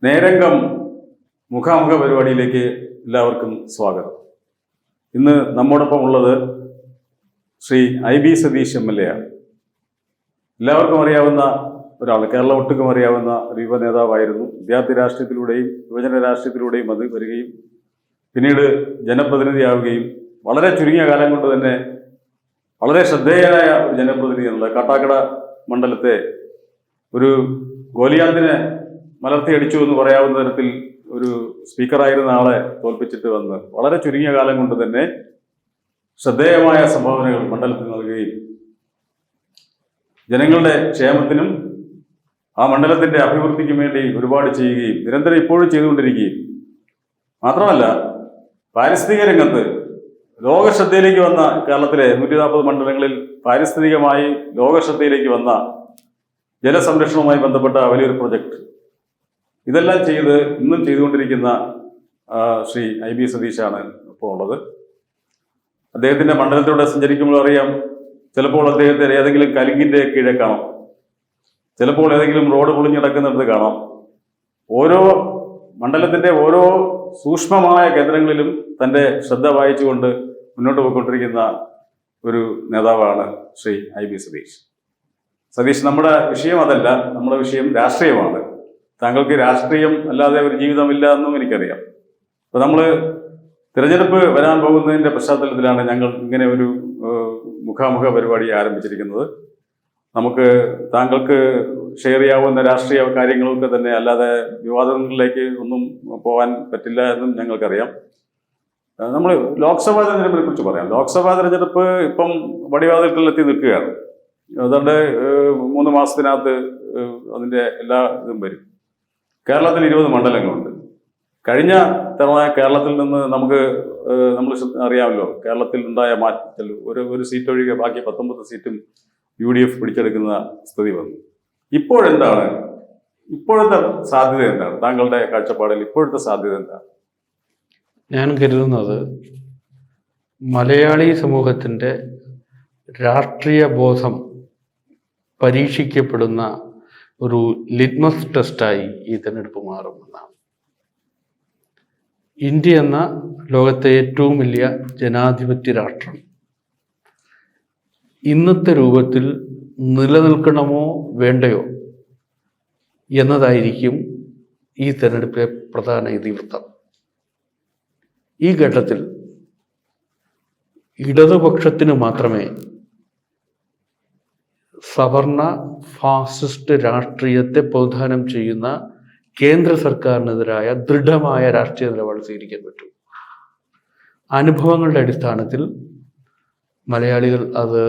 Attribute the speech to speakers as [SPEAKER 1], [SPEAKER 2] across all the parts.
[SPEAKER 1] നേരംഗം മുഖാമുഖ പരിപാടിയിലേക്ക് എല്ലാവർക്കും സ്വാഗതം. ഇന്ന് നമ്മോടൊപ്പം ഉള്ളത് ശ്രീ IB സതീഷ് MLA ആണ്. എല്ലാവർക്കും അറിയാവുന്ന ഒരാൾ, കേരളം ഒട്ടുക്കും അറിയാവുന്ന ഒരു യുവ നേതാവായിരുന്നു. വിദ്യാർത്ഥി രാഷ്ട്രീയത്തിലൂടെയും യുവജന രാഷ്ട്രീയത്തിലൂടെയും അത് വരികയും പിന്നീട് ജനപ്രതിനിധിയാവുകയും വളരെ ചുരുങ്ങിയ കാലം കൊണ്ട് തന്നെ വളരെ ശ്രദ്ധേയനായ ഒരു ജനപ്രതിനിധിയാണുള്ളത്. കാട്ടാക്കട മണ്ഡലത്തെ ഒരു ഗോലിയാത്തിനെ മലർത്തിയടിച്ചു എന്ന് പറയാവുന്ന തരത്തിൽ ഒരു സ്പീക്കറായിരുന്ന ആളെ തോൽപ്പിച്ചിട്ട് വന്ന് വളരെ ചുരുങ്ങിയ കാലം കൊണ്ട് തന്നെ ശ്രദ്ധേയമായ സംഭാവനകൾ മണ്ഡലത്തിൽ നൽകുകയും ജനങ്ങളുടെ ക്ഷേമത്തിനും ആ മണ്ഡലത്തിന്റെ അഭിവൃദ്ധിക്കും വേണ്ടി ഒരുപാട് ചെയ്യുകയും നിരന്തരം ഇപ്പോഴും ചെയ്തുകൊണ്ടിരിക്കുകയും മാത്രമല്ല പാരിസ്ഥിതിക രംഗത്ത് ലോകശ്രദ്ധയിലേക്ക് വന്ന കേരളത്തിലെ 140 മണ്ഡലങ്ങളിൽ പാരിസ്ഥിതികമായി ലോകശ്രദ്ധയിലേക്ക് വന്ന ജലസംരക്ഷണവുമായി ബന്ധപ്പെട്ട വലിയൊരു പ്രൊജക്ട്, ഇതെല്ലാം ഇന്നും ചെയ്തുകൊണ്ടിരിക്കുന്ന ശ്രീ IB സതീഷാണ് ഇപ്പോൾ ഉള്ളത്. അദ്ദേഹത്തിന്റെ മണ്ഡലത്തിലൂടെ സഞ്ചരിക്കുമ്പോൾ അറിയാം, ചിലപ്പോൾ അദ്ദേഹത്തെ ഏതെങ്കിലും കലുങ്കിന്റെ കീഴെ കാണാം, ചിലപ്പോൾ ഏതെങ്കിലും റോഡ് പൊളിഞ്ഞിടക്കുന്നിടത്ത് കാണാം. ഓരോ മണ്ഡലത്തിന്റെ ഓരോ സൂക്ഷ്മമായ കേന്ദ്രങ്ങളിലും തന്റെ ശ്രദ്ധ വായിച്ചുകൊണ്ട് മുന്നോട്ട് പോയിക്കൊണ്ടിരിക്കുന്ന ഒരു നേതാവാണ് ശ്രീ IB സതീഷ്. നമ്മുടെ വിഷയം അതല്ല, നമ്മുടെ വിഷയം രാഷ്ട്രീയമാണ്. താങ്കൾക്ക് രാഷ്ട്രീയം അല്ലാതെ ഒരു ജീവിതമില്ല എന്നും എനിക്കറിയാം. അപ്പോൾ നമ്മൾ തിരഞ്ഞെടുപ്പ് വരാൻ പോകുന്നതിൻ്റെ പശ്ചാത്തലത്തിലാണ് ഞങ്ങൾ ഇങ്ങനെ ഒരു മുഖാമുഖ പരിപാടി ആരംഭിച്ചിരിക്കുന്നത്. നമുക്ക് താങ്കൾക്ക് ഷെയർ ചെയ്യാവുന്ന രാഷ്ട്രീയ കാര്യങ്ങളൊക്കെ തന്നെ, അല്ലാതെ വിവാദങ്ങളിലേക്ക് ഒന്നും പോകാൻ പറ്റില്ല എന്നും ഞങ്ങൾക്കറിയാം. നമ്മൾ ലോക്സഭാ തെരഞ്ഞെടുപ്പിനെ കുറിച്ച് പറയാം. ലോക്സഭാ തെരഞ്ഞെടുപ്പ് ഇപ്പം വടിവാതിൽക്കലെത്തി നിൽക്കുകയാണ്. അതുകൊണ്ട് 3 മാസത്തിനകത്ത് അതിൻ്റെ എല്ലാ ഇതും വരും. കേരളത്തിൽ 20 മണ്ഡലങ്ങളുണ്ട്. കഴിഞ്ഞ തവണ കേരളത്തിൽ നിന്ന് നമ്മൾ അറിയാമല്ലോ, കേരളത്തിൽ ഉണ്ടായ മാറ്റത്തിൽ ഒരു സീറ്റ് ഒഴികെ ബാക്കി 19 സീറ്റും UDF പിടിച്ചെടുക്കുന്ന സ്ഥിതി വന്നു. ഇപ്പോഴെന്താണ് ഇപ്പോഴത്തെ സാധ്യത എന്താണ്? താങ്കളുടെ കാഴ്ചപ്പാടിൽ ഇപ്പോഴത്തെ സാധ്യത എന്താണ്?
[SPEAKER 2] ഞാൻ കരുതുന്നത് മലയാളി സമൂഹത്തിൻ്റെ രാഷ്ട്രീയ ബോധം പരീക്ഷിക്കപ്പെടുന്ന ഒരു ലിറ്റ്മസ് ടെസ്റ്റായി ഈ തെരഞ്ഞെടുപ്പ് മാറുമെന്നാണ്. ഇന്ത്യ എന്ന ലോകത്തെ ഏറ്റവും വലിയ ജനാധിപത്യ രാഷ്ട്രം ഇന്നത്തെ രൂപത്തിൽ നിലനിൽക്കണമോ വേണ്ടയോ എന്നതായിരിക്കും ഈ തെരഞ്ഞെടുപ്പിലെ പ്രധാന ഇതിവൃത്തം. ഈ ഘട്ടത്തിൽ ഇടതുപക്ഷത്തിന് മാത്രമേ സവർണ ഫാസിസ്റ്റ് രാഷ്ട്രീയത്തെ പ്രതിനിധാനം ചെയ്യുന്ന കേന്ദ്ര സർക്കാരിനെതിരായ ദൃഢമായ രാഷ്ട്രീയ നിലപാട് സ്വീകരിക്കാൻ പറ്റൂ. അനുഭവങ്ങളുടെ അടിസ്ഥാനത്തിൽ മലയാളികൾ അത്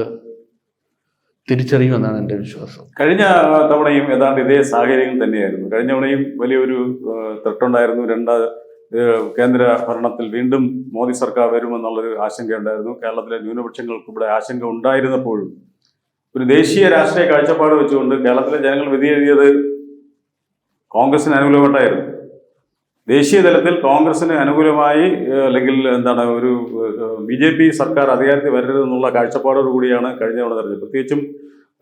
[SPEAKER 2] തിരിച്ചറിയുമെന്നാണ് എൻ്റെ വിശ്വാസം.
[SPEAKER 1] കഴിഞ്ഞ തവണയും ഏതാണ്ട് ഇതേ സാഹചര്യം തന്നെയായിരുന്നു. കഴിഞ്ഞ തവണയും വലിയൊരു തൊട്ടുണ്ടായിരുന്നു. കേന്ദ്ര ഭരണത്തിൽ വീണ്ടും മോദി സർക്കാർ വരുമെന്നുള്ളൊരു ആശങ്കയുണ്ടായിരുന്നു. കേരളത്തിലെ ന്യൂനപക്ഷങ്ങൾക്ക് ഇവിടെ ആശങ്ക ഉണ്ടായിരുന്നപ്പോഴും ഒരു ദേശീയ രാഷ്ട്രീയ കാഴ്ചപ്പാട് വെച്ചുകൊണ്ട് കേരളത്തിലെ ജനങ്ങൾ വിധി എഴുതിയത് കോൺഗ്രസിന് അനുകൂലമായിട്ടായിരുന്നു. ദേശീയ തലത്തിൽ കോൺഗ്രസിന് അനുകൂലമായി, അല്ലെങ്കിൽ ഒരു BJP സർക്കാർ അധികാരത്തിൽ വരരുതെന്നുള്ള കാഴ്ചപ്പാടോടുകൂടിയാണ് കഴിഞ്ഞ തവണ തെരഞ്ഞെടുപ്പ്. പ്രത്യേകിച്ചും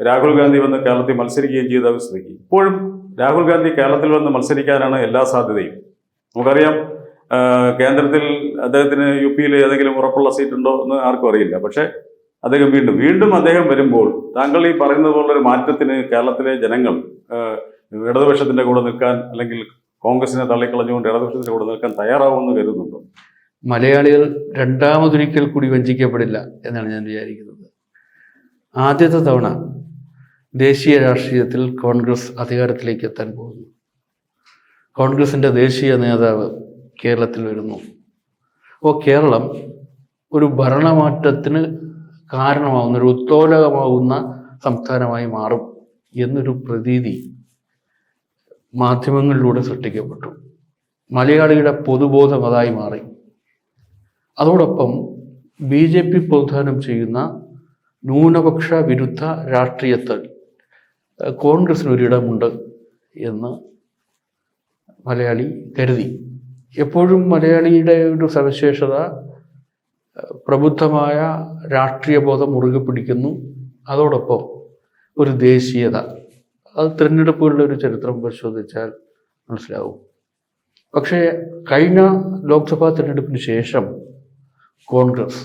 [SPEAKER 1] രാഹുൽ ഗാന്ധി വന്ന് കേരളത്തിൽ മത്സരിക്കുകയും ചെയ്ത സ്ഥിതിക്ക് ഇപ്പോഴും രാഹുൽ ഗാന്ധി കേരളത്തിൽ വന്ന് മത്സരിക്കാനാണ് എല്ലാ സാധ്യതയും. നമുക്കറിയാം, കേന്ദ്രത്തിൽ അദ്ദേഹത്തിന് UP ഏതെങ്കിലും ഉറപ്പുള്ള സീറ്റുണ്ടോ എന്ന് ആർക്കും അറിയില്ല. പക്ഷേ അദ്ദേഹം വീണ്ടും അദ്ദേഹം വരുമ്പോൾ താങ്കൾ ഈ പറയുന്നത് പോലുള്ളൊരു മാറ്റത്തിന് കേരളത്തിലെ ജനങ്ങൾ ഇടതുപക്ഷത്തിന്റെ കൂടെ നിൽക്കാൻ, അല്ലെങ്കിൽ കോൺഗ്രസിനെ തള്ളിക്കളഞ്ഞുകൊണ്ട് ഇടതുപക്ഷത്തിന്റെ കൂടെ നിൽക്കാൻ തയ്യാറാവുമെന്ന് കരുതുന്നുണ്ടോ?
[SPEAKER 2] മലയാളികൾ രണ്ടാമതൊരിക്കൽ കൂടി വഞ്ചിക്കപ്പെടില്ല എന്നാണ് ഞാൻ വിചാരിക്കുന്നത്. ആദ്യത്തെ തവണ ദേശീയ രാഷ്ട്രീയത്തിൽ കോൺഗ്രസ് അധികാരത്തിലേക്ക് എത്താൻ പോകുന്നു. കോൺഗ്രസിൻ്റെ ദേശീയ നേതാവ് കേരളത്തിൽ വരുന്നു. അപ്പോൾ കേരളം ഒരു ഭരണമാറ്റത്തിന് കാരണമാകുന്ന, ഒരു ഉത്തോലകമാകുന്ന സംസ്ഥാനമായി മാറും എന്നൊരു പ്രതീതി മാധ്യമങ്ങളിലൂടെ സൃഷ്ടിക്കപ്പെട്ടു. മലയാളിയുടെ പൊതുബോധം അതായി മാറി. അതോടൊപ്പം BJP പ്രതിനിധാനം ചെയ്യുന്ന ന്യൂനപക്ഷ വിരുദ്ധ രാഷ്ട്രീയത്തിൽ കോൺഗ്രസിനൊരിടമുണ്ട് എന്ന് മലയാളി കരുതി. എപ്പോഴും മലയാളിയുടെ ഒരു സവിശേഷത പ്രബുദ്ധമായ രാഷ്ട്രീയ ബോധം മുറുകെ പിടിക്കുന്നു. അതോടൊപ്പം ഒരു ദേശീയത. അത് തിരഞ്ഞെടുപ്പുകളുടെ ഒരു ചരിത്രം പരിശോധിച്ചാൽ മനസ്സിലാവും. പക്ഷേ കഴിഞ്ഞ ലോക്സഭാ തിരഞ്ഞെടുപ്പിന് ശേഷം കോൺഗ്രസ്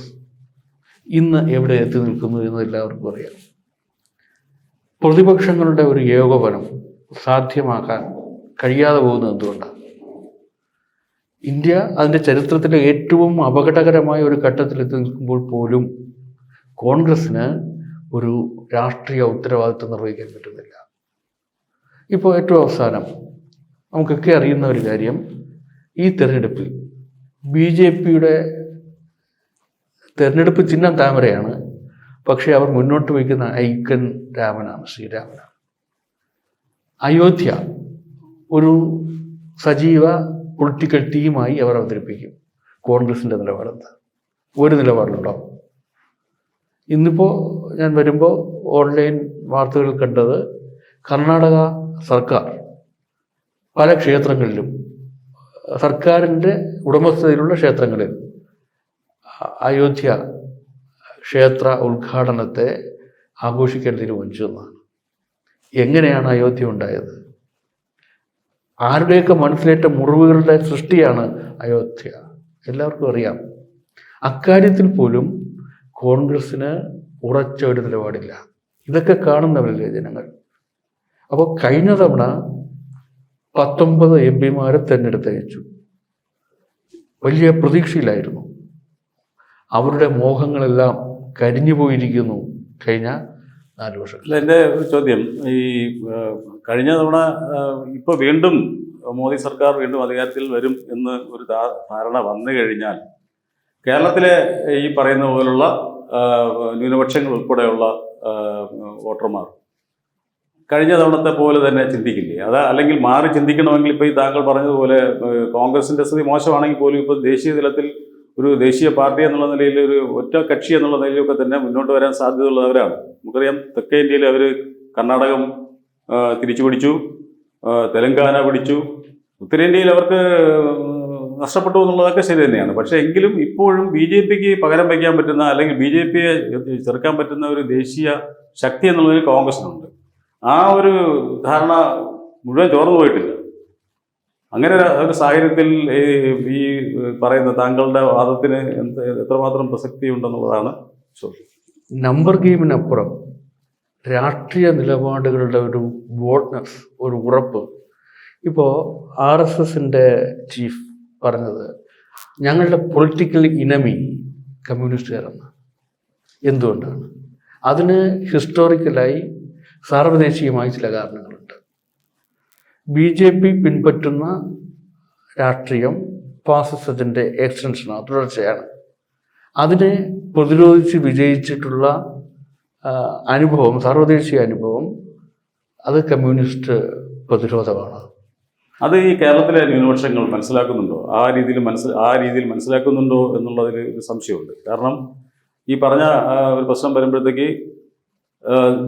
[SPEAKER 2] ഇന്ന് എവിടെ എത്തി നിൽക്കുന്നു എന്ന് എല്ലാവർക്കും അറിയാം. പ്രതിപക്ഷങ്ങളുടെ ഒരു ഏകോപനം സാധ്യമാക്കാൻ കഴിയാതെ പോകുന്നത് എന്തുകൊണ്ടാണ്? ഇന്ത്യ അതിൻ്റെ ചരിത്രത്തിലെ ഏറ്റവും അപകടകരമായ ഒരു ഘട്ടത്തിലെത്തി നിൽക്കുമ്പോൾ പോലും കോൺഗ്രസ്സിന് ഒരു രാഷ്ട്രീയ ഉത്തരവാദിത്വം നിർവഹിക്കാൻ പറ്റുന്നില്ല. ഇപ്പോൾ ഏറ്റവും അവസാനം നമുക്കൊക്കെ അറിയുന്ന ഒരു കാര്യം, ഈ തെരഞ്ഞെടുപ്പിൽ BJPയുടെ തെരഞ്ഞെടുപ്പ് ചിഹ്നം താമരയാണ്, പക്ഷേ അവർ മുന്നോട്ട് വയ്ക്കുന്ന ഐക്കൺ രാമനാണ്, ശ്രീരാമനാണ്. അയോധ്യ ഒരു സജീവ പൊളിറ്റിക്കൽ ടീമായി അവർ അവതരിപ്പിക്കും. കോൺഗ്രസിൻ്റെ നിലപാടെന്താ? ഒരു നിലപാടുണ്ടാവും. ഇന്നിപ്പോൾ ഞാൻ വരുമ്പോൾ ഓൺലൈൻ വാർത്തകൾ കണ്ടത്, കർണാടക സർക്കാർ പല ക്ഷേത്രങ്ങളിലും, സർക്കാരിൻ്റെ ഉടമസ്ഥതയിലുള്ള ക്ഷേത്രങ്ങളിൽ അയോധ്യ ക്ഷേത്ര ഉദ്ഘാടനത്തെ ആഘോഷിക്കാൻ തീരുമാനിച്ചു എന്നാണ്. എങ്ങനെയാണ് അയോധ്യ ഉണ്ടായത്? ആരുടെയൊക്കെ മനസ്സിലേറ്റ മുറിവുകളുടെ സൃഷ്ടിയാണ് അയോധ്യ, എല്ലാവർക്കും അറിയാം. അക്കാര്യത്തിൽ പോലും കോൺഗ്രസ്സിന് ഉറച്ച ഒരു നിലപാടില്ല. ഇതൊക്കെ കാണുന്നവരല്ലേ ജനങ്ങൾ. അപ്പോൾ കഴിഞ്ഞ തവണ 19 MP തിരഞ്ഞെടുത്തയച്ചു. വലിയ പ്രതീക്ഷയിലായിരുന്നു. അവരുടെ മോഹങ്ങളെല്ലാം കരിഞ്ഞു പോയിരിക്കുന്നു കഴിഞ്ഞ 4 വർഷം.
[SPEAKER 1] അല്ല, എൻ്റെ ഒരു ചോദ്യം, ഈ കഴിഞ്ഞ തവണ ഇപ്പോൾ വീണ്ടും മോദി സർക്കാർ വീണ്ടും അധികാരത്തിൽ വരും എന്ന് ഒരു ധാരണ വന്നു കഴിഞ്ഞാൽ കേരളത്തിലെ ഈ പറയുന്ന പോലുള്ള ന്യൂനപക്ഷങ്ങൾ ഉൾപ്പെടെയുള്ള വോട്ടർമാർ കഴിഞ്ഞ തവണത്തെ പോലെ തന്നെ ചിന്തിക്കില്ലേ? അല്ലെങ്കിൽ മാറി ചിന്തിക്കണമെങ്കിൽ ഇപ്പോൾ ഈ താങ്കൾ പറഞ്ഞതുപോലെ കോൺഗ്രസിൻ്റെ സ്ഥിതി മോശമാണെങ്കിൽ പോലും ഇപ്പോൾ ദേശീയ തലത്തിൽ ഒരു ദേശീയ പാർട്ടി എന്നുള്ള നിലയിൽ, ഒരു ഒറ്റ കക്ഷി എന്നുള്ള നിലയിലൊക്കെ തന്നെ മുന്നോട്ട് വരാൻ സാധ്യതയുള്ളവരാണ്. നമുക്കറിയാം, തെക്കേ ഇന്ത്യയിൽ അവർ കർണാടകം തിരിച്ചു പിടിച്ചു, തെലങ്കാന പിടിച്ചു, ഉത്തരേന്ത്യയിൽ അവർക്ക് നഷ്ടപ്പെട്ടു എന്നുള്ളതൊക്കെ ശരി തന്നെയാണ്. പക്ഷേ എങ്കിലും ഇപ്പോഴും BJPക്ക് പകരം വയ്ക്കാൻ പറ്റുന്ന, അല്ലെങ്കിൽ BJPയെ ചെറുക്കാൻ പറ്റുന്ന ഒരു ദേശീയ ശക്തി എന്നുള്ളതിൽ കോൺഗ്രസിനുണ്ട്. ആ ഒരു ധാരണ മുഴുവൻ ചോർന്നു പോയിട്ടില്ല. അങ്ങനെ ഒരു സാഹചര്യത്തിൽ ഈ പറയുന്ന താങ്കളുടെ വാദത്തിന് എത്രമാത്രം പ്രസക്തി ഉണ്ടെന്നുള്ളതാണ് ചോദ്യം.
[SPEAKER 2] നമ്പർ ഗെയിമിനപ്പുറം രാഷ്ട്രീയ നിലപാടുകളുടെ ഒരു ബോൾഡ്നെസ്, ഒരു ഉറപ്പ്. ഇപ്പോൾ RSSൻ്റെ ചീഫ് പറഞ്ഞത് ഞങ്ങളുടെ പൊളിറ്റിക്കൽ ഇനമി കമ്മ്യൂണിസ്റ്റുകാരെന്ന്. എന്തുകൊണ്ടാണ്? അതിന് ഹിസ്റ്റോറിക്കലായി സാർവദേശീയമായി ചില കാരണങ്ങളുണ്ട്. BJP പിൻപറ്റുന്ന രാഷ്ട്രീയം ഫാസിസത്തിൻ്റെ എക്സ്റ്റൻഷനാണ്, തുടർച്ചയാണ്. അതിനെ പ്രതിരോധിച്ച് വിജയിച്ചിട്ടുള്ള അനുഭവം, സാർവദേശീയ അനുഭവം, അത് കമ്മ്യൂണിസ്റ്റ് പ്രതിരോധമാണ്.
[SPEAKER 1] അത് ഈ കേരളത്തിലെ ന്യൂനപക്ഷങ്ങൾ മനസ്സിലാക്കുന്നുണ്ടോ? ആ രീതിയിൽ മനസ്സിലാക്കുന്നുണ്ടോ എന്നുള്ളതിൽ ഒരു സംശയമുണ്ട്. കാരണം ഈ പറഞ്ഞ ഒരു പ്രശ്നം വരുമ്പോഴത്തേക്ക്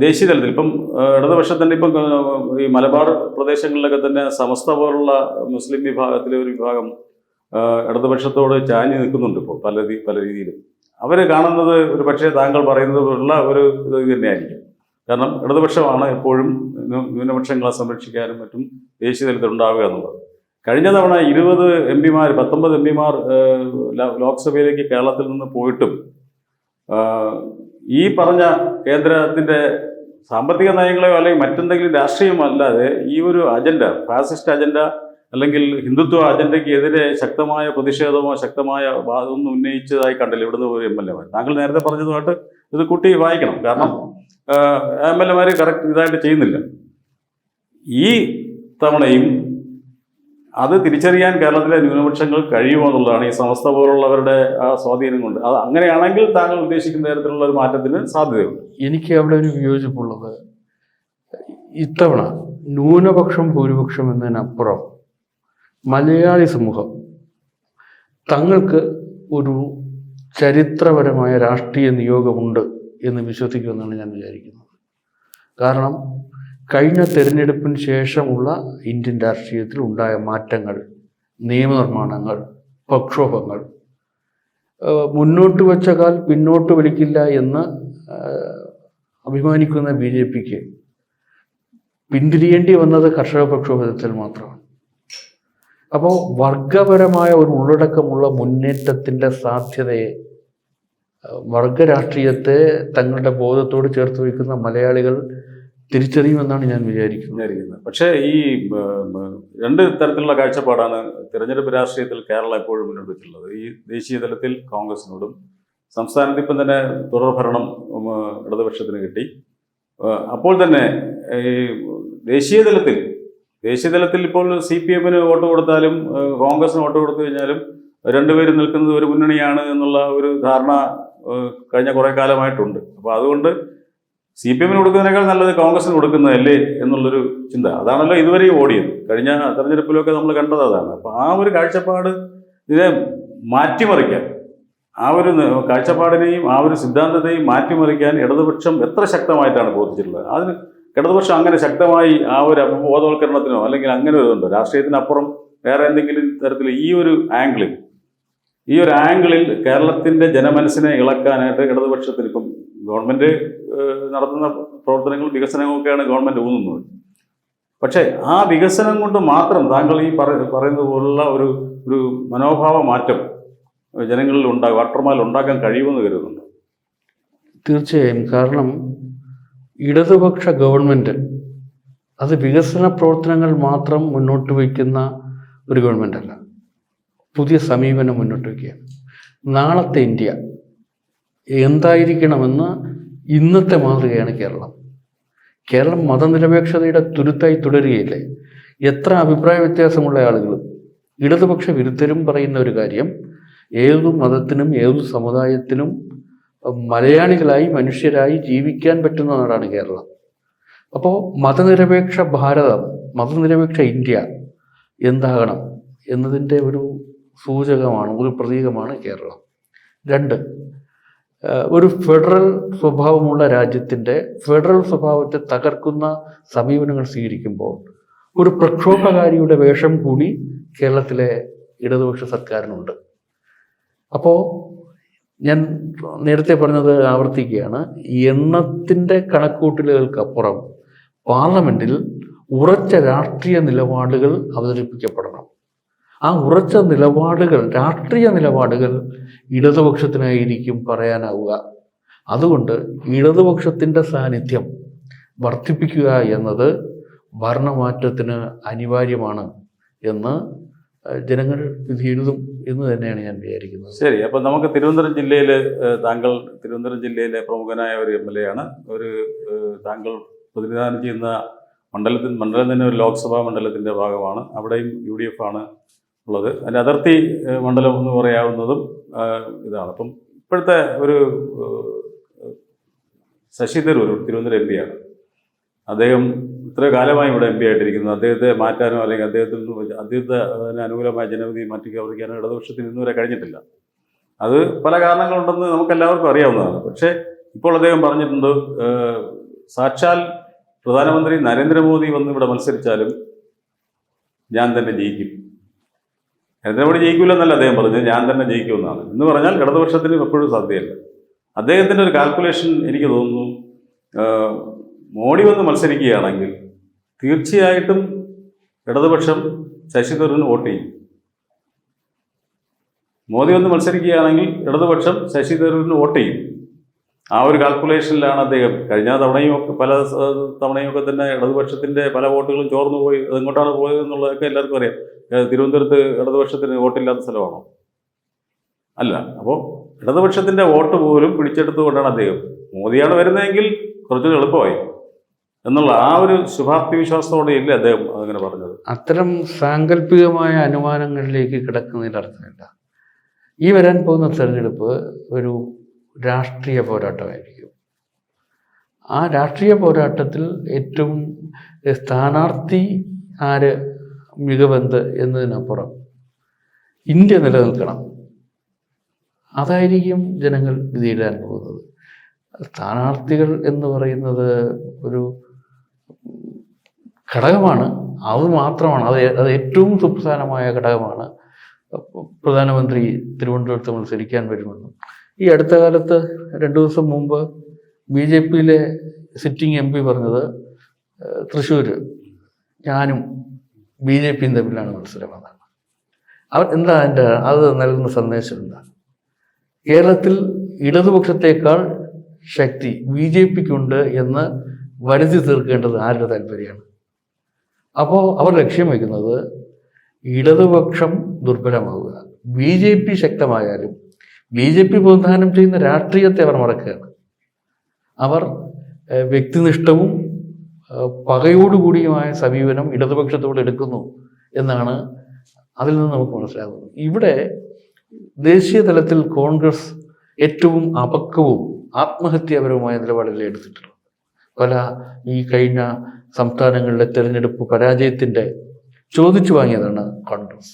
[SPEAKER 1] ദേശീയ തലത്തിൽ ഇപ്പം ഇടതുപക്ഷത്തിൻ്റെ ഇപ്പം ഈ മലബാർ പ്രദേശങ്ങളിലൊക്കെ തന്നെ സമസ്ത പോലുള്ള മുസ്ലിം വിഭാഗത്തിലെ ഒരു വിഭാഗം ഇടതുപക്ഷത്തോട് ചാഞ്ഞു നിൽക്കുന്നുണ്ട് ഇപ്പോൾ പല രീതിയിലും. അവർ കാണുന്നത് ഒരു പക്ഷേ താങ്കൾ പറയുന്നത് പോലുള്ള ഒരു ഇത് തന്നെയായിരിക്കും. കാരണം ഇടതുപക്ഷമാണ് എപ്പോഴും ന്യൂനപക്ഷങ്ങളെ സംരക്ഷിക്കാനും മറ്റും ദേശീയ തലത്തിൽ ഉണ്ടാവുക എന്നുള്ളത്. കഴിഞ്ഞ തവണ 19 MP ലോക്സഭയിലേക്ക് കേരളത്തിൽ നിന്ന് പോയിട്ടും ഈ പറഞ്ഞ കേന്ദ്രത്തിൻ്റെ സാമ്പത്തിക നയങ്ങളെയോ അല്ലെങ്കിൽ മറ്റെന്തെങ്കിലും രാഷ്ട്രീയമല്ലാതെ ഈ ഒരു അജണ്ട, ഫാസിസ്റ്റ് അജണ്ട അല്ലെങ്കിൽ ഹിന്ദുത്വ അജണ്ടയ്ക്ക് എതിരെ ശക്തമായ പ്രതിഷേധമോ ശക്തമായ വാദമൊന്നും ഉന്നയിച്ചതായി കണ്ടില്ല ഇവിടുന്ന് ഒരു MLA-മാർ. താങ്കൾ നേരത്തെ പറഞ്ഞതുമായിട്ട് ഇത് കൂട്ടി വായിക്കണം. കാരണം MLA-മാർ കറക്റ്റ് ഇതായിട്ട് ചെയ്യുന്നില്ല. ഈ തവണയും അത് തിരിച്ചറിയാൻ കേരളത്തിലെ ന്യൂനപക്ഷങ്ങൾ കഴിയുമോ എന്നുള്ളതാണ് ഈ സമസ്ത പോലുള്ളവരുടെ ആ സ്വാധീനം കൊണ്ട്. അത് അങ്ങനെയാണെങ്കിൽ താങ്കൾ ഉദ്ദേശിക്കുന്ന തരത്തിലുള്ള ഒരു മാറ്റത്തിന് സാധ്യതയുണ്ട്.
[SPEAKER 2] എനിക്ക് അവിടെ ഒരു വിയോജിപ്പുള്ളത്, ഇത്തവണ ന്യൂനപക്ഷം ഭൂരിപക്ഷം എന്നതിനപ്പുറം മലയാളി സമൂഹം തങ്ങൾക്ക് ഒരു ചരിത്രപരമായ രാഷ്ട്രീയ നിയോഗമുണ്ട് എന്ന് വിശ്വസിക്കുമെന്നാണ് ഞാൻ വിചാരിക്കുന്നത്. കാരണം കഴിഞ്ഞ തെരഞ്ഞെടുപ്പിന് ശേഷമുള്ള ഇന്ത്യൻ രാഷ്ട്രീയത്തിൽ ഉണ്ടായ മാറ്റങ്ങൾ, നിയമനിർമ്മാണങ്ങൾ, പ്രക്ഷോഭങ്ങൾ, മുന്നോട്ട് വെച്ച കാൽ പിന്നോട്ട് വലിക്കില്ല എന്ന് അഭിമാനിക്കുന്ന BJPക്ക് പിന്തിരിയേണ്ടി വന്നത് കർഷക പ്രക്ഷോഭത്തിൽ മാത്രമാണ്. അപ്പോൾ വർഗപരമായ ഒരു ഉള്ളടക്കമുള്ള മുന്നേറ്റത്തിൻ്റെ സാധ്യതയെ, വർഗരാഷ്ട്രീയത്തെ തങ്ങളുടെ ബോധത്തോട് ചേർത്ത് വയ്ക്കുന്ന മലയാളികൾ തിരിച്ചറിയുമെന്നാണ് ഞാൻ വിചാരിക്കുന്നത്.
[SPEAKER 1] പക്ഷേ ഈ രണ്ട് തരത്തിലുള്ള കാഴ്ചപ്പാടാണ് തിരഞ്ഞെടുപ്പ് രാഷ്ട്രീയത്തിൽ കേരളം എപ്പോഴും മുന്നോട്ട് വെച്ചിട്ടുള്ളത്. ഈ ദേശീയ തലത്തിൽ കോൺഗ്രസിനോടും, സംസ്ഥാനത്ത് ഇപ്പം തന്നെ തുടർഭരണം ഇടതുപക്ഷത്തിന് കിട്ടി. അപ്പോൾ തന്നെ ഈ ദേശീയ തലത്തിൽ ഇപ്പോൾ CPM-ന് വോട്ട് കൊടുത്താലും കോൺഗ്രസിന് വോട്ട് കൊടുത്തു കഴിഞ്ഞാലും രണ്ടുപേരും നിൽക്കുന്നത് ഒരു മുന്നണിയാണ് എന്നുള്ള ഒരു ധാരണ കഴിഞ്ഞ കുറേ കാലമായിട്ടുണ്ട്. അപ്പോൾ അതുകൊണ്ട് CPM-ന് കൊടുക്കുന്നതിനേക്കാൾ നല്ലത് കോൺഗ്രസിന് കൊടുക്കുന്നതല്ലേ എന്നുള്ളൊരു ചിന്ത, അതാണല്ലോ ഇതുവരെയും ഓടിയത്. കഴിഞ്ഞ തെരഞ്ഞെടുപ്പിലൊക്കെ നമ്മൾ കണ്ടത് അതാണ്. അപ്പോൾ ആ ഒരു കാഴ്ചപ്പാട് ഇതിനെ മാറ്റിമറിക്കാൻ, ആ ഒരു കാഴ്ചപ്പാടിനെയും ആ ഒരു സിദ്ധാന്തത്തെയും മാറ്റിമറിക്കാൻ ഇടതുപക്ഷം എത്ര ശക്തമായിട്ടാണ് ബോധിച്ചിട്ടുള്ളത്. അതിന് ഇടതുപക്ഷം അങ്ങനെ ശക്തമായി ആ ഒരു ബോധവൽക്കരണത്തിനോ അല്ലെങ്കിൽ അങ്ങനെ ഒരു ഇതുണ്ടോ, രാഷ്ട്രീയത്തിനപ്പുറം വേറെ എന്തെങ്കിലും തരത്തിൽ ഈ ഒരു ആംഗിളിൽ കേരളത്തിൻ്റെ ജനമനസ്സിനെ ഇളക്കാനായിട്ട് ഇടതുപക്ഷത്തിന് ഇപ്പം ഗവൺമെൻറ് നടത്തുന്ന പ്രവർത്തനങ്ങളും വികസനങ്ങളൊക്കെയാണ് ഗവൺമെൻറ് ഊന്നുന്നത്. പക്ഷേ ആ വികസനം കൊണ്ട് മാത്രം താങ്കൾ ഈ പറയുന്നത് പോലുള്ള ഒരു മനോഭാവ മാറ്റം ജനങ്ങളിൽ വോട്ടർമാരിൽ ഉണ്ടാക്കാൻ കഴിയുമെന്ന് കരുതുന്നുണ്ട്.
[SPEAKER 2] തീർച്ചയായും. കാരണം ഇടതുപക്ഷ ഗവൺമെൻറ് അത് വികസന പ്രവർത്തനങ്ങൾ മാത്രം മുന്നോട്ട് വയ്ക്കുന്ന ഒരു ഗവൺമെൻറ് അല്ല, പുതിയ സമീപനം മുന്നോട്ട് വയ്ക്കുകയാണ്. നാളത്തെ ഇന്ത്യ എന്തായിരിക്കണമെന്ന് ഇന്നത്തെ മാതൃകയാണ് കേരളം മതനിരപേക്ഷതയുടെ തുരുത്തായി തുടരുകയില്ലേ? എത്ര അഭിപ്രായ വ്യത്യാസമുള്ള ആളുകളും ഇടതുപക്ഷ വിരുദ്ധരും പറയുന്ന ഒരു കാര്യം, ഏതു മതത്തിനും ഏതു സമുദായത്തിനും മലയാളികളായി മനുഷ്യരായി ജീവിക്കാൻ പറ്റുന്ന നാടാണ് കേരളം. അപ്പോൾ മതനിരപേക്ഷ ഭാരതം, മതനിരപേക്ഷ ഇന്ത്യ എന്താകണം എന്നതിൻ്റെ ഒരു സൂചകമാണ്, ഒരു പ്രതീകമാണ് കേരളം. രണ്ട്, ഒരു ഫെഡറൽ സ്വഭാവമുള്ള രാജ്യത്തിൻ്റെ ഫെഡറൽ സ്വഭാവത്തെ തകർക്കുന്ന സമീപനങ്ങൾ സ്വീകരിക്കുമ്പോൾ ഒരു പ്രക്ഷോഭകാരിയുടെ വേഷം കൂടി കേരളത്തിലെ ഇടതുപക്ഷ സർക്കാരിനുണ്ട്. അപ്പോൾ ഞാൻ നേരത്തെ പറഞ്ഞത് ആവർത്തിക്കുകയാണ്, എണ്ണത്തിൻ്റെ കണക്കൂട്ടലുകൾക്കപ്പുറം പാർലമെൻറ്റിൽ ഉറച്ച രാഷ്ട്രീയ നിലപാടുകൾ അവതരിപ്പിക്കപ്പെടണം. ആ ഉറച്ച നിലപാടുകൾ, രാഷ്ട്രീയ നിലപാടുകൾ ഇടതുപക്ഷത്തിനായിരിക്കും പറയാനാവുക. അതുകൊണ്ട് ഇടതുപക്ഷത്തിൻ്റെ സാന്നിധ്യം വർദ്ധിപ്പിക്കുക എന്നത് ഭരണമാറ്റത്തിന് അനിവാര്യമാണ് എന്ന് ജനങ്ങൾ വിധിയെഴുതും എന്ന് തന്നെയാണ് ഞാൻ വിചാരിക്കുന്നത്.
[SPEAKER 1] ശരി, അപ്പം നമുക്ക് തിരുവനന്തപുരം ജില്ലയിൽ, താങ്കൾ തിരുവനന്തപുരം ജില്ലയിലെ പ്രമുഖനായ ഒരു MLA ആണ്. താങ്കൾ പ്രതിനിധാനം ചെയ്യുന്ന മണ്ഡലം തന്നെ ഒരു ലോക്സഭാ മണ്ഡലത്തിൻ്റെ ഭാഗമാണ്. അവിടെയും UDF ആണ് ഉള്ളത്. അതിൻ്റെ അതിർത്തി മണ്ഡലം എന്ന് പറയാവുന്നതും ഇതാണ്. അപ്പം ഇപ്പോഴത്തെ ഒരു ശശി തരൂർ തിരുവനന്തപുരം MP ആണ്. അദ്ദേഹം ഇത്ര കാലമായി ഇവിടെ MP ആയിട്ടിരിക്കുന്നു. അദ്ദേഹത്തെ മാറ്റാനോ അല്ലെങ്കിൽ അദ്ദേഹത്തെ അനുകൂലമായ ജനവിധി മാറ്റി കവർക്കാനോ ഇടതുപക്ഷത്തിന് ഇന്നുവരെ കഴിഞ്ഞിട്ടില്ല. അത് പല കാരണങ്ങളുണ്ടെന്ന് നമുക്കെല്ലാവർക്കും അറിയാവുന്നതാണ്. പക്ഷേ ഇപ്പോൾ അദ്ദേഹം പറഞ്ഞിട്ടുണ്ട്, സാക്ഷാൽ പ്രധാനമന്ത്രി നരേന്ദ്രമോദി വന്ന് ഇവിടെ മത്സരിച്ചാലും ഞാൻ തന്നെ ജയിക്കും. നരേന്ദ്രമോദി ജയിക്കില്ലെന്നല്ല അദ്ദേഹം പറഞ്ഞത്, ഞാൻ തന്നെ ജയിക്കുമെന്നാണ്. എന്ന് പറഞ്ഞാൽ ഇടതുപക്ഷത്തിന് എപ്പോഴും സാധ്യതയല്ല. അദ്ദേഹത്തിൻ്റെ ഒരു കാൽക്കുലേഷൻ എനിക്ക് തോന്നുന്നു, മോഡി വന്ന് മത്സരിക്കുകയാണെങ്കിൽ തീർച്ചയായിട്ടും ഇടതുപക്ഷം ശശി തരൂരിന് വോട്ട് ചെയ്യും. മോദി വന്ന് മത്സരിക്കുകയാണെങ്കിൽ ഇടതുപക്ഷം ശശി തരൂരിന് വോട്ട് ചെയ്യും. ആ ഒരു കാൽക്കുലേഷനിലാണ് അദ്ദേഹം. കഴിഞ്ഞ തവണയും പല തവണയുമൊക്കെ തന്നെ ഇടതുപക്ഷത്തിൻ്റെ പല വോട്ടുകളും ചോർന്നു പോയി. അതെങ്ങോട്ടാണ് പോയത് എന്നുള്ളതൊക്കെ എല്ലാവർക്കും അറിയാം. തിരുവനന്തപുരത്ത് ഇടതുപക്ഷത്തിന് വോട്ടില്ലാത്ത സ്ഥലമാണോ? അല്ല. അപ്പോൾ ഇടതുപക്ഷത്തിൻ്റെ വോട്ട് പോലും പിടിച്ചെടുത്തുകൊണ്ടാണ് അദ്ദേഹം, മോദിയാണ് വരുന്നതെങ്കിൽ കുറച്ചുകൂടി എളുപ്പമായി എന്നുള്ള ആ ഒരു ശുഭാപ്തി വിശ്വാസത്തോടെയല്ലേ അദ്ദേഹം അങ്ങനെ പറഞ്ഞത്.
[SPEAKER 2] അത്തരം സാങ്കല്പികമായ അനുമാനങ്ങളിലേക്ക് കിടക്കുന്നതിൽ അർത്ഥമില്ല. ഈ വരാൻ പോകുന്ന തെരഞ്ഞെടുപ്പ് ഒരു രാഷ്ട്രീയ പോരാട്ടമായിരിക്കും. ആ രാഷ്ട്രീയ പോരാട്ടത്തിൽ ഏറ്റവും സ്ഥാനാർത്ഥി ആര്, മികവെന്ത് എന്നതിനപ്പുറം ഇന്ത്യ നിലനിൽക്കണം, അതായിരിക്കും ജനങ്ങൾ വിധിയിടാൻ പോകുന്നത്. സ്ഥാനാർത്ഥികൾ എന്ന് പറയുന്നത് ഒരു ഘടകമാണ്, അത് മാത്രമാണ്, അത് ഏറ്റവും സുപ്രധാനമായ ഘടകമാണ്. പ്രധാനമന്ത്രി തിരുവനന്തപുരത്ത് മത്സരിക്കാൻ വരുമെന്നും ഈ അടുത്ത കാലത്ത് 2 ദിവസം മുമ്പ് BJP-യിലെ സിറ്റിംഗ് MP പറഞ്ഞത്, തൃശ്ശൂർ ഞാനും BJP-യും തമ്മിലാണ് മത്സരമെന്നാണ്. എന്താ അത് നൽകുന്ന സന്ദേശം എന്താ? കേരളത്തിൽ ഇടതുപക്ഷത്തേക്കാൾ ശക്തി BJPക്കുണ്ട് എന്ന് വരുത്തി തീർക്കേണ്ടത് ആരുടെ താല്പര്യമാണ്? അപ്പോൾ അവർ ലക്ഷ്യം വയ്ക്കുന്നത് ഇടതുപക്ഷം ദുർബലമാവുക. BJP ശക്തമായാലും BJP പ്രതിനിധാനം ചെയ്യുന്ന രാഷ്ട്രീയത്തെ അവർ മറക്കുകയാണ്. അവർ വ്യക്തിനിഷ്ഠവും പകയോടുകൂടിയുമായ സമീപനം ഇടതുപക്ഷത്തോട് എടുക്കുന്നു എന്നാണ് അതിൽ നിന്ന് നമുക്ക് മനസ്സിലാകുന്നത്. ഇവിടെ ദേശീയ തലത്തിൽ കോൺഗ്രസ് ഏറ്റവും അപക്വവും ആത്മഹത്യാപരവുമായ നിലപാടുകൾ എടുത്തിട്ടുള്ളത്. ഈ കഴിഞ്ഞ സംസ്ഥാനങ്ങളിലെ തെരഞ്ഞെടുപ്പ് പരാജയത്തിൻ്റെ ചോദിച്ചു വാങ്ങിയതാണ് കോൺഗ്രസ്.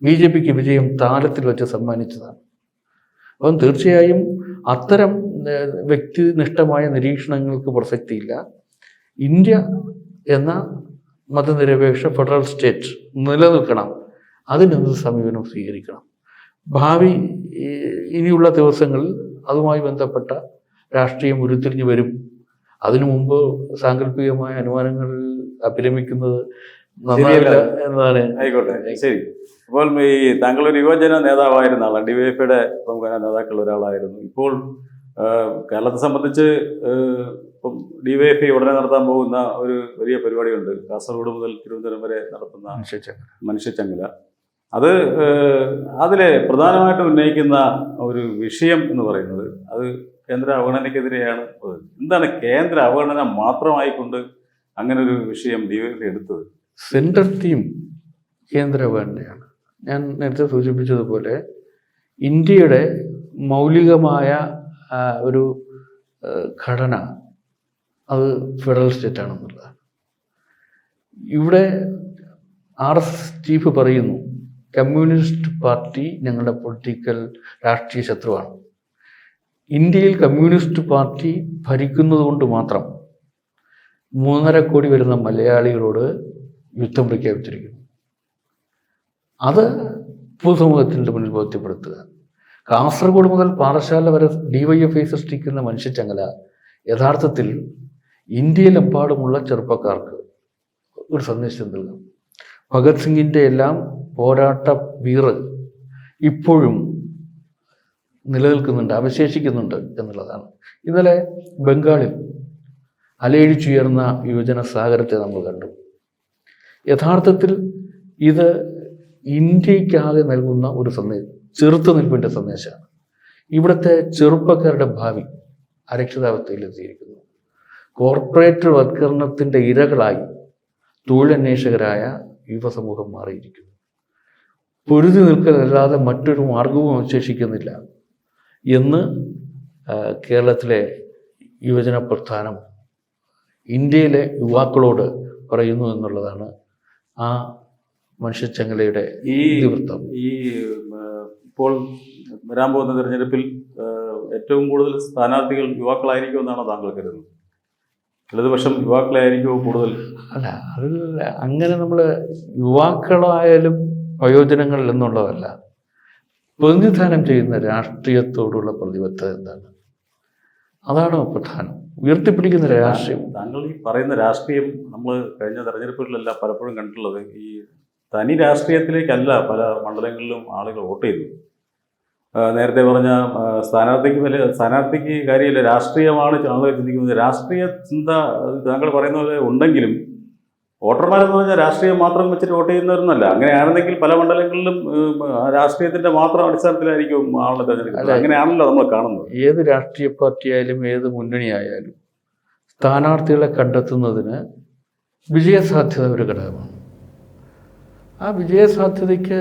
[SPEAKER 2] BJPക്ക് വിജയം താലത്തിൽ വെച്ച് സമ്മാനിച്ചതാണ്. അപ്പം തീർച്ചയായും അത്തരം വ്യക്തിനിഷ്ഠമായ നിരീക്ഷണങ്ങൾക്ക് പ്രസക്തിയില്ല. ഇന്ത്യ എന്ന മതനിരപേക്ഷ ഫെഡറൽ സ്റ്റേറ്റ് നിലനിൽക്കണം. അതിനെന്ത് സമീപനം സ്വീകരിക്കണം? ഭാവി ഇനിയുള്ള ദിവസങ്ങളിൽ അതുമായി ബന്ധപ്പെട്ട രാഷ്ട്രീയം ഉരുത്തിരിഞ്ഞു വരും. അതിനു മുമ്പ് സാങ്കല്പികമായ അനുമാനങ്ങളിൽ അഭിരമിക്കുന്നത് നന്നാവില്ല എന്നതാണ്.
[SPEAKER 1] ആയിക്കോട്ടെ, ശരി. അപ്പോൾ താങ്കൾ ഒരു യുവജന നേതാവായിരുന്ന ആളാണ്, DYFIയുടെ പ്രമുഖ നേതാക്കളിൽ ഒരാളായിരുന്നു. ഇപ്പോൾ കേരളത്തെ സംബന്ധിച്ച് ഇപ്പം DYFI ഉടനെ നടത്താൻ പോകുന്ന ഒരു വലിയ പരിപാടിയുണ്ട്. കാസർഗോഡ് മുതൽ തിരുവനന്തപുരം വരെ നടത്തുന്ന മനുഷ്യച്ചങ്ങല. അതിലെ പ്രധാനമായിട്ടും ഉന്നയിക്കുന്ന ഒരു വിഷയം എന്ന് പറയുന്നത് അത് കേന്ദ്ര അവഗണനയ്ക്കെതിരെയാണ്. എന്താണ് കേന്ദ്ര അവഗണന മാത്രമായിക്കൊണ്ട് അങ്ങനെ ഒരു വിഷയം DYFI എടുത്തത്?
[SPEAKER 2] സെൻട്രൽ തീം കേന്ദ്ര അവഗണനയാണ്. ഞാൻ നേരത്തെ സൂചിപ്പിച്ചതുപോലെ ഇന്ത്യയുടെ മൗലികമായ ഒരു ഘടന അത് ഫെഡറൽ സ്റ്റേറ്റ് ആണെന്നുള്ളതാണ്. ഇവിടെ RSS ചീഫ് പറയുന്നു, കമ്മ്യൂണിസ്റ്റ് പാർട്ടി ഞങ്ങളുടെ പൊളിറ്റിക്കൽ രാഷ്ട്രീയ ശത്രുവാണ്. ഇന്ത്യയിൽ കമ്മ്യൂണിസ്റ്റ് പാർട്ടി ഭരിക്കുന്നത് കൊണ്ട് മാത്രം 3.5 കോടി വരുന്ന മലയാളികളോട് യുദ്ധം പ്രഖ്യാപിച്ചിരിക്കുന്നു. അത് പൊതുസമൂഹത്തിൻ്റെ മുന്നിൽ ബോധ്യപ്പെടുത്തുക. കാസർഗോഡ് മുതൽ പാറശാല വരെ DYFI സൃഷ്ടിക്കുന്ന മനുഷ്യച്ചങ്ങല യഥാർത്ഥത്തിൽ ഇന്ത്യയിലെമ്പാടുമുള്ള ചെറുപ്പക്കാർക്ക് ഒരു സന്ദേശം നൽകും. ഭഗത് സിംഗിൻ്റെ എല്ലാം പോരാട്ട വീറ് ഇപ്പോഴും നിലനിൽക്കുന്നുണ്ട്, അവശേഷിക്കുന്നുണ്ട് എന്നുള്ളതാണ്. ഇന്നലെ ബംഗാളിൽ അലയടിച്ചുയർന്ന യുവജന സാഗരത്തെ നമ്മൾ കണ്ടു. യഥാർത്ഥത്തിൽ ഇത് ഇന്ത്യക്കാകെ നൽകുന്ന ഒരു സന്ദേശം, ചെറുത്തുനിൽപ്പിൻ്റെ സന്ദേശമാണ്. ഇവിടുത്തെ ചെറുപ്പക്കാരുടെ ഭാവി അരക്ഷിതാവസ്ഥയിലെത്തിയിരിക്കുന്നു. കോർപ്പറേറ്റ് വൽക്കരണത്തിൻ്റെ ഇരകളായി തൊഴിലന്വേഷകരായ യുവസമൂഹം മാറിയിരിക്കുന്നു. പൊരുതി നിൽക്കലല്ലാതെ മറ്റൊരു മാർഗവും അവശേഷിക്കുന്നില്ല എന്ന് കേരളത്തിലെ യുവജന പ്രസ്ഥാനം ഇന്ത്യയിലെ യുവാക്കളോട് പറയുന്നു എന്നുള്ളതാണ് ആ മനുഷ്യച്ചങ്ങലയുടെ ഇതിവൃത്തം.
[SPEAKER 1] ഇപ്പോൾ വരാൻ പോകുന്ന തെരഞ്ഞെടുപ്പിൽ ഏറ്റവും കൂടുതൽ സ്ഥാനാർത്ഥികൾ യുവാക്കളായിരിക്കുമെന്നാണോ താങ്കൾ കരുതുന്നത്? ഇടതുപക്ഷം യുവാക്കളായിരിക്കുമോ കൂടുതൽ?
[SPEAKER 2] അല്ല, അതില്ല. അങ്ങനെ നമ്മൾ യുവാക്കളായാലും വയോജനങ്ങൾ എന്നുള്ളതല്ല, പ്രതിനിധാനം ചെയ്യുന്ന രാഷ്ട്രീയത്തോടുള്ള പ്രതിബദ്ധത എന്താണ്, അതാണ് പ്രധാനം. ഉയർത്തിപ്പിടിക്കുന്ന രാഷ്ട്രീയം.
[SPEAKER 1] താങ്കൾ ഈ പറയുന്ന രാഷ്ട്രീയം നമ്മൾ കഴിഞ്ഞ തെരഞ്ഞെടുപ്പുകളിലെല്ലാം പലപ്പോഴും കണ്ടിട്ടുള്ളത് ഈ തനി രാഷ്ട്രീയത്തിലേക്കല്ല പല മണ്ഡലങ്ങളിലും ആളുകൾ വോട്ട് ചെയ്തു. നേരത്തെ പറഞ്ഞ സ്ഥാനാർത്ഥിക്ക് കാര്യമില്ല, രാഷ്ട്രീയമാണ് ആളുകൾ ചിന്തിക്കുന്നത്. രാഷ്ട്രീയ ചിന്ത താങ്കൾ പറയുന്ന പോലെ ഉണ്ടെങ്കിലും വോട്ടർമാരെന്ന് പറഞ്ഞാൽ രാഷ്ട്രീയം മാത്രം വെച്ചിട്ട് വോട്ട് ചെയ്യുന്നവരൊന്നുമല്ല. അങ്ങനെയാണെന്നെങ്കിൽ പല മണ്ഡലങ്ങളിലും രാഷ്ട്രീയത്തിൻ്റെ മാത്രം അടിസ്ഥാനത്തിലായിരിക്കും ആളുടെ തെരഞ്ഞെടുപ്പ്. അങ്ങനെയാണല്ലോ നമ്മൾ കാണുന്നത്.
[SPEAKER 2] ഏത് രാഷ്ട്രീയ പാർട്ടിയായാലും ഏത് മുന്നണിയായാലും സ്ഥാനാർത്ഥികളെ കണ്ടെത്തുന്നതിന് വിജയസാധ്യത ഒരു ഘടകമാണ്. ആ വിജയസാധ്യതയ്ക്ക്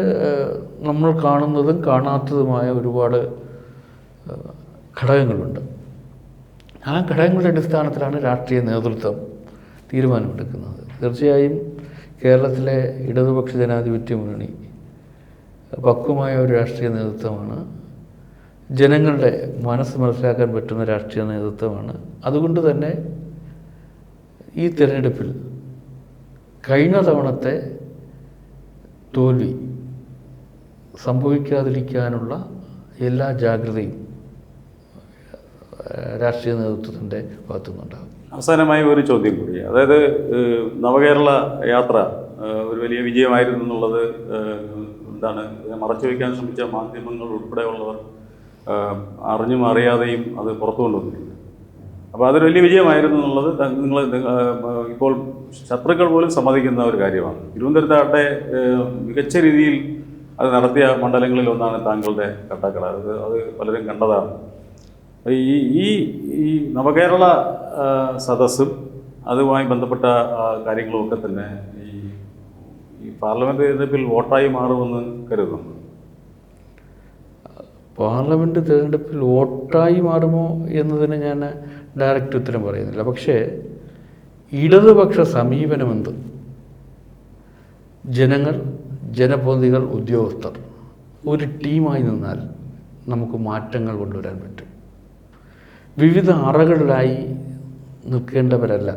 [SPEAKER 2] നമ്മൾ കാണുന്നതും കാണാത്തതുമായ ഒരുപാട് ഘടകങ്ങളുണ്ട്. ആ ഘടകങ്ങളുടെ അടിസ്ഥാനത്തിലാണ് രാഷ്ട്രീയ നേതൃത്വം തീരുമാനമെടുക്കുന്നത്. തീർച്ചയായും കേരളത്തിലെ ഇടതുപക്ഷ ജനാധിപത്യ മുന്നണി പക്വമായ ഒരു രാഷ്ട്രീയ നേതൃത്വമാണ്. ജനങ്ങളുടെ മനസ്സ് മനസ്സിലാക്കാൻ പറ്റുന്ന രാഷ്ട്രീയ നേതൃത്വമാണ്. അതുകൊണ്ട് തന്നെ ഈ തിരഞ്ഞെടുപ്പിൽ കഴിഞ്ഞ തവണത്തെ തോൽവി സംഭവിക്കാതിരിക്കാനുള്ള എല്ലാ ജാഗ്രതയും രാഷ്ട്രീയ നേതൃത്വത്തിൻ്റെ ഭാഗത്തുനിന്നുണ്ടാകും.
[SPEAKER 1] അവസാനമായി ഒരു ചോദ്യം കൂടി, അതായത് നവകേരള യാത്ര ഒരു വലിയ വിജയമായിരുന്നു എന്നുള്ളത് എന്താണ് ഇതിനെ മറച്ചു വയ്ക്കാൻ ശ്രമിച്ച മാധ്യമങ്ങൾ ഉൾപ്പെടെയുള്ളവർ അറിഞ്ഞും അറിയാതെയും അത് പുറത്തു കൊണ്ടുവന്നിട്ടുണ്ട്. അപ്പോൾ അതൊരു വലിയ വിജയമായിരുന്നു എന്നുള്ളത് നിങ്ങൾ ഇപ്പോൾ ശത്രുക്കൾ പോലും സമ്മതിക്കുന്ന ഒരു കാര്യമാണ്. തിരുവനന്തപുരത്താകട്ടെ മികച്ച രീതിയിൽ അത് നടത്തിയ മണ്ഡലങ്ങളിൽ ഒന്നാണ് താങ്കളുടെ കട്ടക്കട. അത് പലരും കണ്ടതാണ്. ഈ നവകേരള സദസ്സും അതുമായി ബന്ധപ്പെട്ട കാര്യങ്ങളുമൊക്കെ തന്നെ ഈ പാർലമെൻറ്റ് തെരഞ്ഞെടുപ്പിൽ വോട്ടായി മാറുമെന്ന് കരുതുന്നു.
[SPEAKER 2] പാർലമെൻറ്റ് തിരഞ്ഞെടുപ്പിൽ വോട്ടായി മാറുമോ എന്നതിന് ഞാൻ ഡയറക്റ്റ് ഉത്തരം പറയുന്നില്ല. പക്ഷേ ഇടതുപക്ഷ സമീപനമെന്ത്, ജനങ്ങൾ, ജനപ്രതിനിധികൾ, ഉദ്യോഗസ്ഥർ ഒരു ടീമായി നിന്നാൽ നമുക്ക് മാറ്റങ്ങൾ കൊണ്ടുവരാൻ പറ്റും. വിവിധ അറകളിലായി നിൽക്കേണ്ടവരല്ല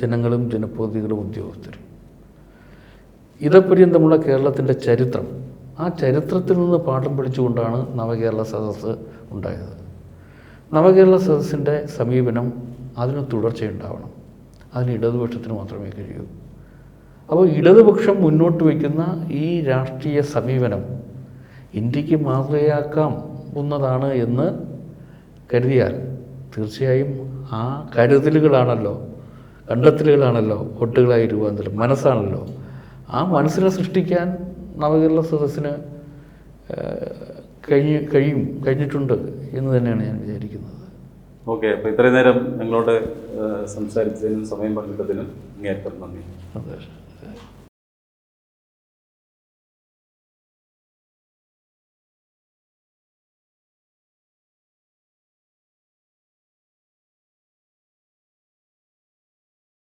[SPEAKER 2] ജനങ്ങളും ജനപ്രതിനിധികളും ഉദ്യോഗസ്ഥരും. ഇതപര്യന്തമുള്ള കേരളത്തിൻ്റെ ചരിത്രം, ആ ചരിത്രത്തിൽ നിന്ന് പാഠം പഠിച്ചുകൊണ്ടാണ് നവകേരള സദസ്സ് ഉണ്ടായത്. നവകേരള സദസ്സിൻ്റെ സമീപനം അതിന് തുടർച്ചയുണ്ടാവണം. അതിന് ഇടതുപക്ഷത്തിന് മാത്രമേ കഴിയൂ. അപ്പോൾ ഇടതുപക്ഷം മുന്നോട്ട് വയ്ക്കുന്ന ഈ രാഷ്ട്രീയ സമീപനം ഇന്ത്യക്ക് മാതൃകയാക്കാം എന്നതാണ് എന്ന് കരുതിയാൽ തീർച്ചയായും ആ കരുതലുകളാണല്ലോ, കണ്ടെത്തലുകളാണല്ലോ വോട്ടുകളായി രൂപാന്തരം, മനസ്സാണല്ലോ. ആ മനസ്സിനെ സൃഷ്ടിക്കാൻ നവകേരള സദസ്സിന് കഴിഞ്ഞിട്ടുണ്ട് എന്ന് തന്നെയാണ് ഞാൻ വിചാരിക്കുന്നത്.
[SPEAKER 1] ഓക്കെ, അപ്പോൾ ഇത്രയും നേരം ഞങ്ങളോട് സംസാരിച്ചതിനും സമയം പങ്കിട്ടതിനും അങ്ങേയറ്റം നന്ദി.
[SPEAKER 2] അതെ.